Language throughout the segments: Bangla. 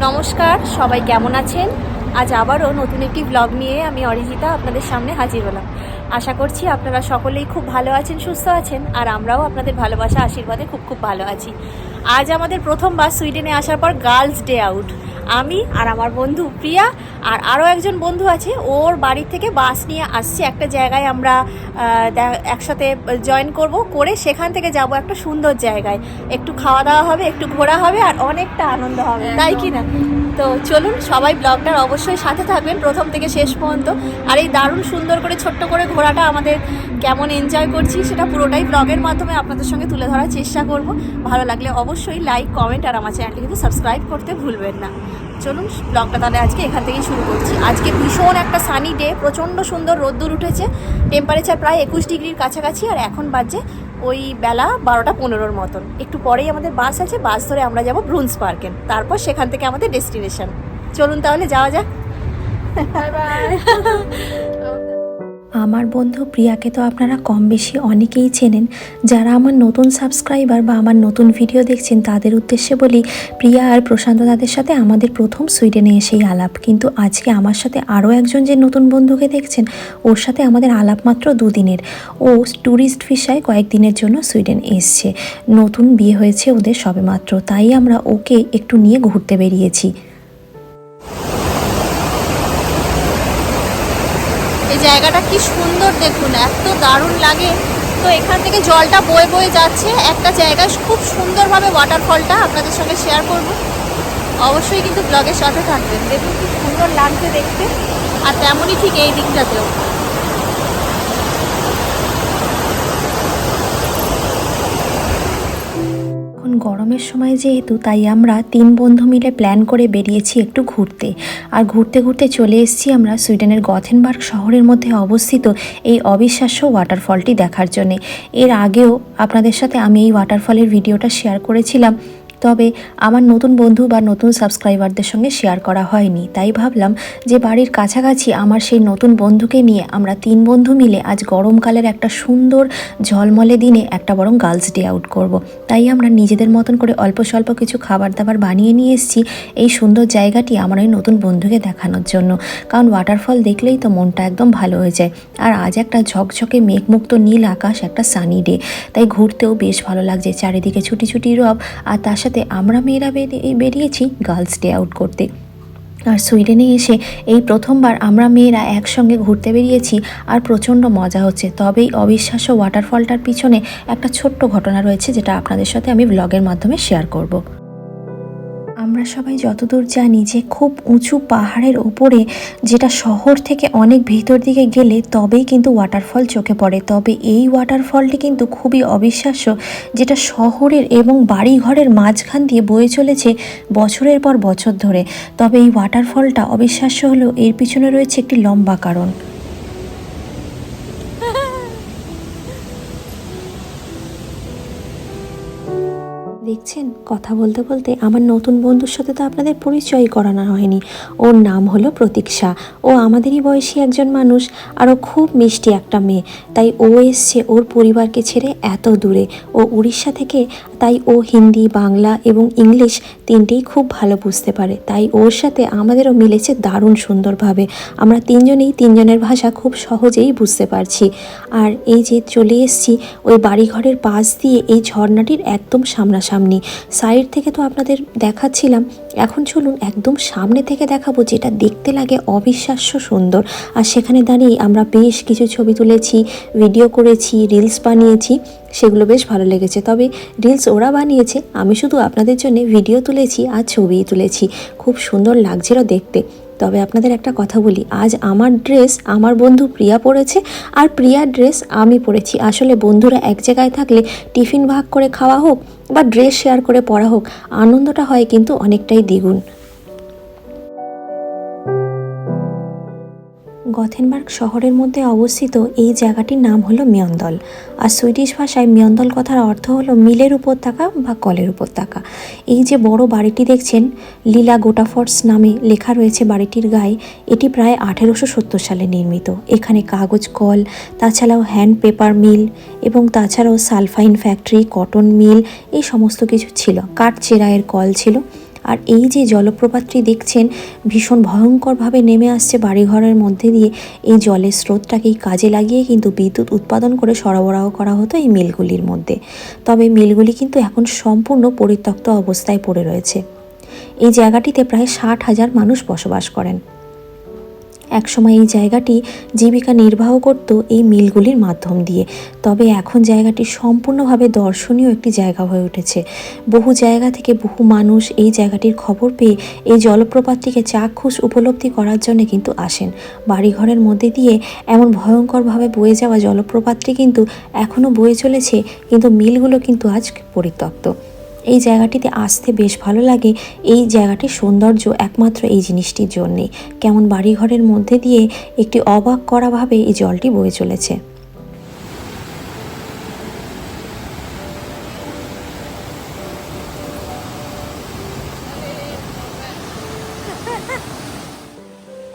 নমস্কার, সবাই কেমন আছেন? আজ আবারও নতুন একটি ব্লগ নিয়ে আমি অরিজিতা আপনাদের সামনে হাজির হলাম। আশা করছি আপনারা সকলেই খুব ভালো আছেন, সুস্থ আছেন, আর আমরাও আপনাদের ভালোবাসা আশীর্বাদে খুব খুব ভালো আছি। আজ আমাদের প্রথমবার সুইডেনে আসার পর গার্লস ডে আউট। আমি আর আমার বন্ধু প্রিয়া আর আরও একজন বন্ধু আছে, ওর বাড়ি থেকে বাস নিয়ে আসছে একটা জায়গায়। আমরা একসাথে জয়েন করে সেখান থেকে যাব একটা সুন্দর জায়গায়। একটু খাওয়া দাওয়া হবে, একটু ঘোরা হবে, আর অনেকটা আনন্দ হবে, তাই কি না? তো চলুন, সবাই ব্লগটার অবশ্যই সাথে থাকবেন প্রথম থেকে শেষ পর্যন্ত। আর এই দারুণ সুন্দর করে ছোট্ট করে ঘোরাটা আমাদের কেমন এনজয় করছি সেটা পুরোটাই ব্লগের মাধ্যমে আপনাদের সঙ্গে তুলে ধরার চেষ্টা করব। ভালো লাগলে অবশ্যই লাইক, কমেন্ট আর আমার চ্যানেলটি কিন্তু সাবস্ক্রাইব করতে ভুলবেন না। চলুন ব্লগটা তাহলে আজকে এখান থেকেই শুরু করছি। আজকে ভীষণ একটা সানি ডে, প্রচণ্ড সুন্দর রোদ্দুর উঠেছে, টেম্পারেচার প্রায় 21 ডিগ্রির কাছাকাছি, আর এখন বাজে ওই বেলা 12:15 মতন। একটু পরেই আমাদের বাস আছে, বাস ধরে আমরা যাব ব্রুন্স পার্কে, তারপর সেখান থেকে আমাদের ডেস্টিনেশন। চলুন তাহলে যাওয়া যাক। Bye bye. আমার বন্ধু প্রিয়াকে তো আপনারা কম বেশি অনেকেই চেনেন। যারা আমার নতুন সাবস্ক্রাইবার বা আমার নতুন ভিডিও দেখছেন তাদের উদ্দেশ্যে বলি, প্রিয়া আর প্রশান্ত দাদের সাথে আমাদের প্রথম সুইডেনে এসেই আলাপ। কিন্তু আজকে আমার সাথে আরও একজন যে নতুন বন্ধুকে দেখছেন, ওর সাথে আমাদের আলাপ মাত্র দুদিনের। ও ট্যুরিস্ট ভিসায় কয়েকদিনের জন্য সুইডেন এসছে। নতুন বিয়ে হয়েছে ওদের সবেমাত্র, তাই আমরা ওকে একটু নিয়ে ঘুরতে বেরিয়েছি। এই জায়গাটা কি সুন্দর দেখুন, এত দারুণ লাগে। তো এখান থেকে জলটা বয়ে বয়ে যাচ্ছে একটা জায়গায়, খুব সুন্দরভাবে ওয়াটারফলটা আপনাদের সঙ্গে শেয়ার করব। অবশ্যই কিন্তু ব্লগের সাথে থাকবেন, দেখুন খুব সুন্দর লাগছে দেখতে। আর তেমনই ঠিক এই দিকটাতেও। গরমের সময় যেহেতু, তাই আমরা 3 বন্ধু মিলে প্ল্যান করে বেরিয়েছি একটু ঘুরতে। আর ঘুরতে ঘুরতে চলে এসেছি আমরা সুইডেনের গথেনবার্গ শহরের মধ্যে অবস্থিত এই অবিশ্বাস্য ওয়াটারফলটি দেখার জন্যে। এর আগেও আপনাদের সাথে আমি এই ওয়াটারফলের ভিডিওটা শেয়ার করেছিলাম, তবে আমার নতুন বন্ধু বা নতুন সাবস্ক্রাইবারদের সঙ্গে শেয়ার করা হয়নি। তাই ভাবলাম যে বাড়ির কাছাকাছি আমার সেই নতুন বন্ধুকে নিয়ে আমরা 3 বন্ধু মিলে আজ গরমকালের একটা সুন্দর ঝলমলে দিনে একটা বরং গার্লস ডে আউট করব। তাই আমরা নিজেদের মতন করে অল্প স্বল্প কিছু খাবার দাবার বানিয়ে নিয়ে এসেছি এই সুন্দর জায়গাটি আমার ওই নতুন বন্ধুকে দেখানোর জন্য। কারণ ওয়াটারফল দেখলেই তো মনটা একদম ভালো হয়ে যায়। আর আজ একটা ঝকঝকে মেঘমুক্ত নীল আকাশ, একটা সানি ডে, তাই ঘুরতেও বেশ ভালো লাগছে। চারিদিকে ছুটি ছুটি রব, আর তার সাথে আমরা মেয়েরা বেরিয়েছি গার্লস ডে আউট করতে। আর সুইডেনে এসে এই প্রথমবার আমরা মেয়েরা একসঙ্গে ঘুরতে বেরিয়েছি, আর প্রচণ্ড মজা হচ্ছে। তবেই অবিশ্বাস্য ওয়াটারফলটার পিছনে একটা ছোট্ট ঘটনা রয়েছে, যেটা আপনাদের সাথে আমি ব্লগের মাধ্যমে শেয়ার করব। আমরা সবাই যতদূর জানি যে খুব উঁচু পাহাড়ের উপরে, যেটা শহর থেকে অনেক ভিতর দিকে গেলে তবেই কিন্তু ওয়াটারফল চোখে পড়ে। তবে এই ওয়াটারফলটি কিন্তু খুবই অবিশ্বাস্য, যেটা শহরের এবং বাড়িঘরের মাঝখান দিয়ে বয়ে চলেছে বছরের পর বছর ধরে। তবে এই ওয়াটারফলটা অবিশ্বাস্য হলেও এর পিছনে রয়েছে একটি লম্বা কারণ। দেখছেন, কথা বলতে বলতে আমার নতুন বন্ধুর সাথে তো আপনাদের পরিচয় করানো হয়নি। ওর নাম হলো প্রতীক্ষা। ও আমাদেরই বয়সী একজন মানুষ, আরও খুব মিষ্টি একটা মেয়ে। তাই ও এসছে ওর পরিবারকে ছেড়ে এত দূরে। ও উড়িষ্যা থেকে, তাই ও হিন্দি, বাংলা এবং ইংলিশ তিনটেই খুব ভালো বুঝতে পারে। তাই ওর সাথে আমাদেরও মিলেছে দারুণ সুন্দরভাবে। আমরা তিনজনেই তিনজনের ভাষা খুব সহজেই বুঝতে পারছি। আর এই যে চলে এসছি ওই বাড়িঘরের পাশ দিয়ে এই ঝর্ণাটির একদম সামনাসামনি। সাইড থেকে তো আপনাদের দেখাচ্ছিলাম, এখন চলুন একদম সামনে থেকে দেখাবো, যেটা দেখতে লাগে অবিশ্বাস্য সুন্দর। আর সেখানে দাঁড়িয়ে আমরা বেশ কিছু ছবি তুলেছি, ভিডিও করেছি, রিলস বানিয়েছি। সেগুলো বেশ ভালো লেগেছে। তবে রিলস ওরা বানিয়েছে, আমি শুধু আপনাদের জন্য ভিডিও তুলেছি আর ছবি তুলেছি। খুব সুন্দর লাগছিল দেখতে। তবে আপনাদের একটা কথা বলি, আজ আমার ড্রেস আমার বন্ধু প্রিয়া পরেছে, আর প্রিয়ার ড্রেস আমি পরেছি। আসলে বন্ধুরা এক জায়গায় থাকলে টিফিন ভাগ করে খাওয়া হোক বা ড্রেস শেয়ার করে পরা হোক, আনন্দটা হয় কিন্তু অনেকটাই দ্বিগুণ। গথেনবার্গ শহরের মধ্যে অবস্থিত এই জায়গাটির নাম হলো মিয়ন্দল। আর সুইডিশ ভাষায় মিয়ন্দল কথার অর্থ হলো মিলের উপত্যকা বা কলের উপত্যকা। এই যে বড় বাড়িটি দেখছেন, লীলা গোটাফর্স নামে লেখা রয়েছে বাড়িটির গায়ে, এটি প্রায় 1870 সালে নির্মিত। এখানে কাগজ কল, তাছাড়াও হ্যান্ড পেপার মিল এবং তাছাড়াও সালফাইন ফ্যাক্টরি, কটন মিল, এই সমস্ত কিছু ছিল। কাঠ চেরাইয়ের কল ছিল। আর এই যে জলপ্রপাতটি দেখছেন ভীষণ ভয়ঙ্করভাবে নেমে আসছে বাড়িঘরের মধ্যে দিয়ে, এই জলের স্রোতটাকেই কাজে লাগিয়ে কিন্তু বিদ্যুৎ উৎপাদন করে সরবরাহ করা হতো এই মিলগুলির মধ্যে। তবে মিলগুলি কিন্তু এখন সম্পূর্ণ পরিত্যক্ত অবস্থায় পড়ে রয়েছে। এই জায়গাটিতে প্রায় 60,000 মানুষ বসবাস করেন। একসময় এই জায়গাটি জীবিকা নির্বাহ করত এই মিলগুলির মাধ্যম দিয়ে। তবে এখন জায়গাটি সম্পূর্ণভাবে দর্শনীয় একটি জায়গা হয়ে উঠেছে। বহু জায়গা থেকে বহু মানুষ এই জায়গাটির খবর পেয়ে এই জলপ্রপাতটিকে চাক্ষুষ উপলব্ধি করার জন্য কিন্তু আসেন। বাড়িঘরের মধ্যে দিয়ে এমন ভয়ঙ্করভাবে বয়ে যাওয়া জলপ্রপাতটি কিন্তু এখনও বয়ে চলেছে, কিন্তু মিলগুলো কিন্তু আজ পরিত্যক্ত। এই জায়গাটিতে আসতে বেশ ভালো লাগে। এই জায়গাটির সৌন্দর্য একমাত্র এই জিনিসটির জন্যেই। কেমন বাড়িঘরের মধ্যে দিয়ে একটি অবাক করাভাবে এই জলটি বয়ে চলেছে।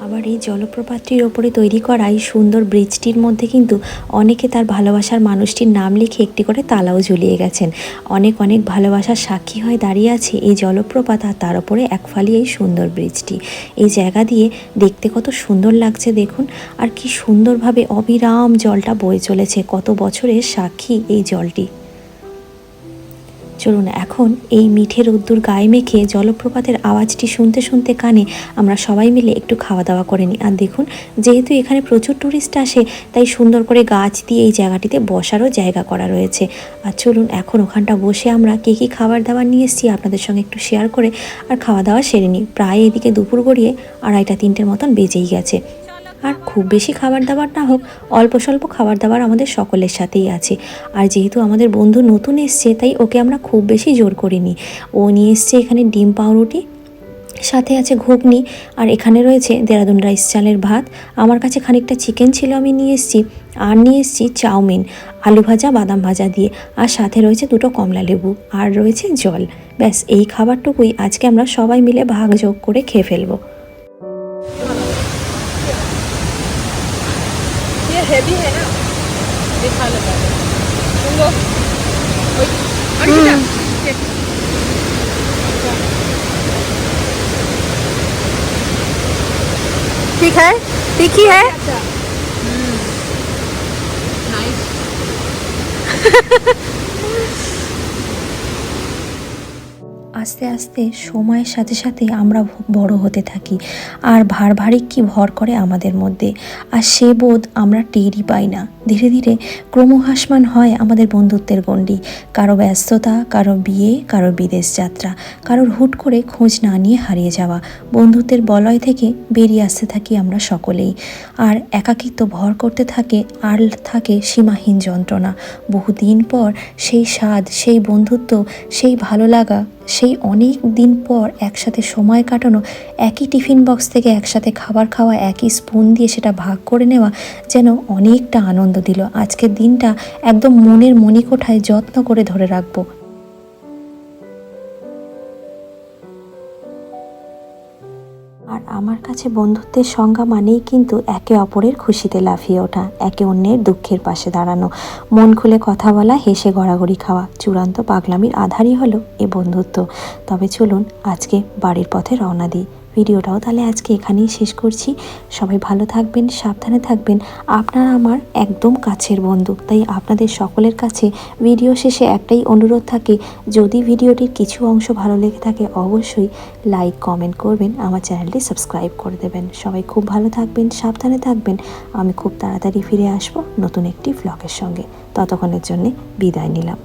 আবার এই জলপ্রপাতটির ওপরে তৈরি করা এই সুন্দর ব্রিজটির মধ্যে কিন্তু অনেকে তার ভালোবাসার মানুষটির নাম লিখে একটি করে তালাও ঝুলিয়ে গেছেন। অনেক অনেক ভালোবাসার সাক্ষী হয়ে দাঁড়িয়ে আছে এই জলপ্রপাত, আর তার ওপরে একফালি এই সুন্দর ব্রিজটি। এই জায়গা দিয়ে দেখতে কত সুন্দর লাগছে দেখুন, আর কি সুন্দরভাবে অবিরাম জলটা বয়ে চলেছে। কত বছরের সাক্ষী এই জলটি। চলুন এখন এই মিঠে রোদ্দুর গায়ে মেখে জলপ্রপাতের আওয়াজটি শুনতে শুনতে কানে আমরা সবাই মিলে একটু খাওয়া দাওয়া করে নিই। আর দেখুন, যেহেতু এখানে প্রচুর টুরিস্ট আসে, তাই সুন্দর করে গাছ দিয়ে এই জায়গাটিতে বসারও জায়গা করা রয়েছে। আর চলুন এখন ওখানটা বসে আমরা কী কী খাবার দাবার নিয়ে এসেছি আপনাদের সঙ্গে একটু শেয়ার করে আর খাওয়া দাওয়া সেরে নিই। প্রায় এদিকে দুপুর গড়িয়ে 2:30-3টের মতন বেজেই গেছে। আর খুব বেশি খাবার দাবার না হোক, অল্প স্বল্প খাবার দাবার আমাদের সকলের সাথেই আছে। আর যেহেতু আমাদের বন্ধু নতুন এসছে, তাই ওকে আমরা খুব বেশি জোর করিনি। ও নিয়ে এসছে এখানে ডিম পাউরুটি, সাথে আছে ঘুগনি, আর এখানে রয়েছে দেরাদুন রাইস চালের ভাত। আমার কাছে খানিকটা চিকেন ছিল, আমি নিয়ে এসেছি। আর নিয়ে এসেছি চাউমিন, আলু ভাজা, বাদাম ভাজা দিয়ে, আর সাথে রয়েছে 2টো কমলা লেবু, আর রয়েছে জল। ব্যাস এই খাবারটুকুই আজকে আমরা সবাই মিলে ভাগযোগ করে খেয়ে ফেলবো। हेवी है ना, दिखा लगा तुम लोग ঠিক है, तीखी है। नाइस। আস্তে আস্তে সময়ের সাথে সাথে আমরা বড় হতে থাকি, আর ভারী কি ভর করে আমাদের মধ্যে, আর সে বোধ আমরা টেরই পাই না। ধীরে ধীরে ক্রমহ্রাসমান হয় আমাদের বন্ধুত্বের গণ্ডি। কারো ব্যস্ততা, কারো বিয়ে, কারো বিদেশ যাত্রা, কারোর হুট করে খোঁজ না নিয়ে হারিয়ে যাওয়া। বন্ধুত্বের বলয় থেকে বেরিয়ে আসতে থাকি আমরা সকলেই, আর একাকিত্ব ভর করতে থাকে, আর থাকে সীমাহীন যন্ত্রণা। বহুদিন পর সেই স্বাদ, সেই বন্ধুত্ব, সেই ভালো লাগা, সেই অনেক দিন পর একসাথে সময় কাটানো, একই টিফিন বক্স থেকে একসাথে খাবার খাওয়া, একই স্পুন দিয়ে সেটা ভাগ করে নেওয়া যেন অনেকটা আনন্দ দিল। আজকের দিনটা একদম মনের মণিকোঠায় যত্ন করে ধরে রাখবো। আর আমার কাছে বন্ধুত্বের সংজ্ঞা মানেই কিন্তু একে অপরের খুশিতে লাফিয়ে ওঠা, একে অন্যের দুঃখের পাশে দাঁড়ানো, মন খুলে কথা বলা, হেসে গড়াগড়ি খাওয়া। চূড়ান্ত পাগলামির আধারই হলো এ বন্ধুত্ব। তবে চলুন আজকে বাড়ির পথে রওনা দিই। ভিডিওটাও তাহলে আজকে এখানেই শেষ করছি। সবাই ভালো থাকবেন, সাবধানে থাকবেন। আপনারা আমার একদম কাছের বন্ধু, তাই আপনাদের সকলের কাছে ভিডিও শেষে একটাই অনুরোধ থাকে, যদি ভিডিওটির কিছু অংশ ভালো লেগে থাকে অবশ্যই লাইক কমেন্ট করবেন, আমার চ্যানেলটি সাবস্ক্রাইব করে দেবেন। সবাই খুব ভালো থাকবেন, সাবধানে থাকবেন। আমি খুব তাড়াতাড়ি ফিরে আসবো নতুন একটি ভ্লগের সঙ্গে। ততক্ষণের জন্যে বিদায় নিলাম।